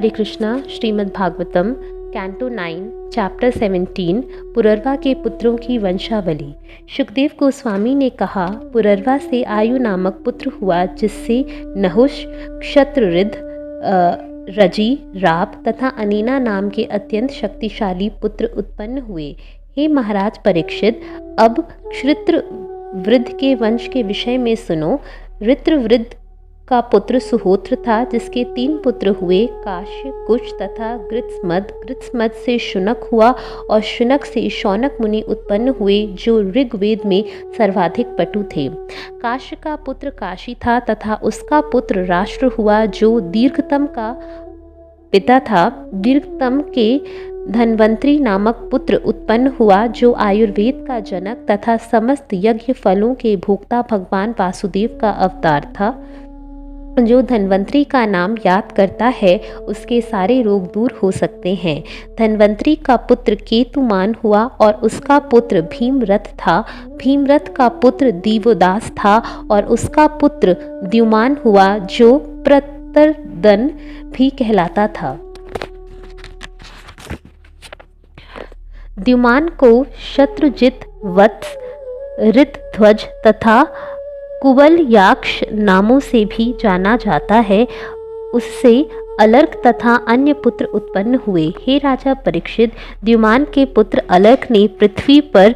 हरे Krishna. Shrimad Bhagavatam canto 9 chapter 17 पुररवा के पुत्रों की वंशावली। सुखदेव गोस्वामी ने कहा, पुररवा से आयु नामक पुत्र हुआ, जिससे नहुष, क्षत्रऋद्ध, रजी, राप तथा अनीना नाम के अत्यंत शक्तिशाली पुत्र उत्पन्न हुए। हे महाराज परीक्षित, अब क्षत्रवृद्ध के वंश के विषय में सुनो। ऋत्रवृद्ध का पुत्र सुहोत्र था, जिसके 3 पुत्र हुए, काश्य, कुश तथा गृत्समद। गृत्समद से शुनक हुआ और शुनक से शौनक मुनि उत्पन्न हुए, जो ऋग्वेद में सर्वाधिक पटु थे। काश्य का पुत्र काशी था तथा उसका पुत्र राष्ट्र हुआ, जो दीर्घतम का पिता था। दीर्घतम के धन्वंतरी नामक पुत्र उत्पन्न हुआ, जो आयुर्वेद का जनक तथा समस्त यज्ञ फलों के भोक्ता भगवान वासुदेव का अवतार था। जो धन्वंतरी का नाम याद करता है, उसके सारे रोग दूर हो सकते हैं। धन्वंतरी का पुत्र केतुमान हुआ और उसका पुत्र भीमरथ था। भीमरथ का पुत्र दीवोदास था और उसका पुत्र द्युमान हुआ, जो प्रतरदन भी कहलाता था। द्युमान को शत्रुजित, वत्स, ऋतध्वज तथा कुवलयाक्ष नामों से भी जाना जाता है। उससे अलर्क तथा अन्य पुत्र उत्पन्न हुए। हे राजा परीक्षित, द्युमान के पुत्र अलर्क ने पृथ्वी पर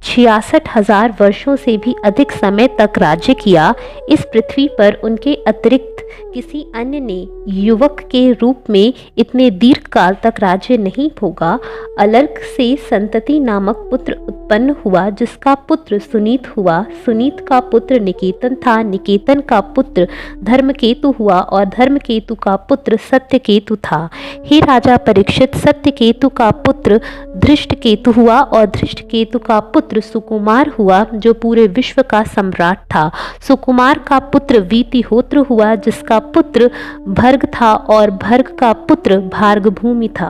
66,000 वर्षों से भी अधिक समय तक राज्य किया। इस पृथ्वी पर उनके अतिरिक्त किसी अन्य ने युवक के रूप में इतने दीर्घ काल तक राज्य नहीं भोगा। अलर्क से संतति नामक पुत्र उत्पन्न हुआ, जिसका पुत्र सुनीत हुआ। सुनीत का पुत्र निकेतन था। निकेतन का पुत्र धर्मकेतु हुआ और धर्मकेतु का पुत्र सत्यकेतु था। हे राजा परीक्षित, सत्यकेतु का पुत्र धृष्टकेतु हुआ और धृष्टकेतु का पुत्र सुकुमार हुआ, जो पूरे विश्व का सम्राट था। सुकुमार का पुत्र वीतिहोत्र हुआ, जिसका पुत्र भर्ग था और भर्ग का पुत्र भार्गभूमि था।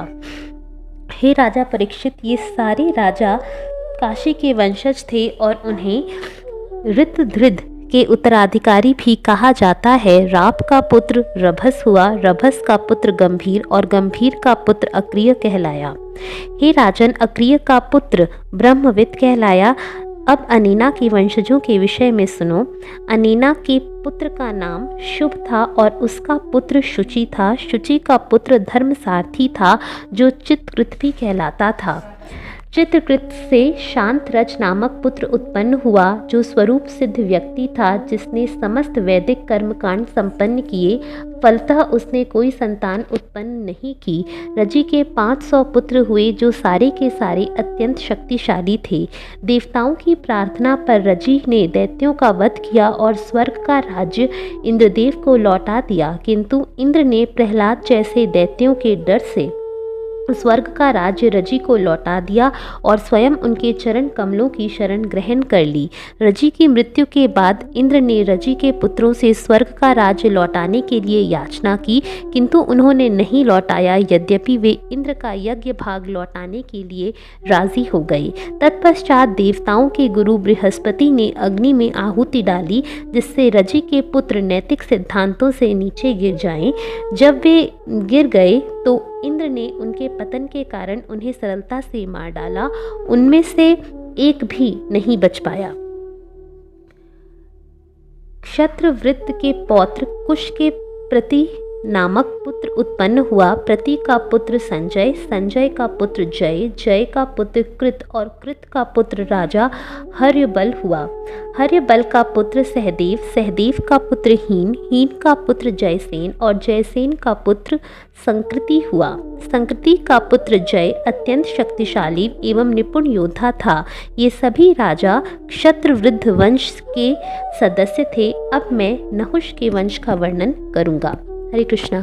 हे राजा परीक्षित, ये सारे राजा काशी के वंशज थे और उन्हें ऋतधृद के उत्तराधिकारी भी कहा जाता है। राप का पुत्र रभस हुआ। रभस का पुत्र गंभीर और गंभीर का पुत्र अक्रिय कहलाया। हे राजन, अक्रिय का पुत्र ब्रह्मविद कहलाया। अब अनीना के वंशजों के विषय में सुनो। अनीना के पुत्र का नाम शुभ था और उसका पुत्र शुचि था। शुचि का पुत्र धर्मसारथी था, जो चित्रकृत भी कहलाता था। चित्रकृत से शांतरज नामक पुत्र उत्पन्न हुआ, जो स्वरूप सिद्ध व्यक्ति था, जिसने समस्त वैदिक कर्मकांड संपन्न किए। फलतः उसने कोई संतान उत्पन्न नहीं की। रजी के 500 पुत्र हुए, जो सारे के सारे अत्यंत शक्तिशाली थे। देवताओं की प्रार्थना पर रजी ने दैत्यों का वध किया और स्वर्ग का राज्य इंद्रदेव को लौटा दिया, किंतु इंद्र ने प्रहलाद जैसे दैत्यों के डर से स्वर्ग का राज्य रजी को लौटा दिया और स्वयं उनके चरण कमलों की शरण ग्रहण कर ली। रजी की मृत्यु के बाद इंद्र ने रजी के पुत्रों से स्वर्ग का राज्य लौटाने के लिए याचना की, किंतु उन्होंने नहीं लौटाया, यद्यपि वे इंद्र का यज्ञ भाग लौटाने के लिए राजी हो गए। तत्पश्चात देवताओं के गुरु बृहस्पति ने अग्नि में आहुति डाली, जिससे रजी के पुत्र नैतिक सिद्धांतों से नीचे गिर जाएं। जब वे गिर गए तो इंद्र ने उनके पतन के कारण उन्हें सरलता से मार डाला। उनमें से एक भी नहीं बच पाया। क्षत्रवृत्त के पौत्र कुश के प्रति नामक पुत्र उत्पन्न हुआ। प्रति का पुत्र संजय, संजय का पुत्र जय, जय का पुत्र कृत और कृत का पुत्र राजा हर्यबल हुआ। हर्यबल का पुत्र सहदेव, सहदेव का पुत्र हीन, हीन का पुत्र जयसेन और जयसेन का पुत्र संकृति हुआ। संकृति का पुत्र जय अत्यंत शक्तिशाली एवं निपुण योद्धा था। ये सभी राजा क्षत्रवृद्ध वंश के सदस्य थे। अब मैं नहुष के वंश का वर्णन करूंगा। हरे कृष्णा।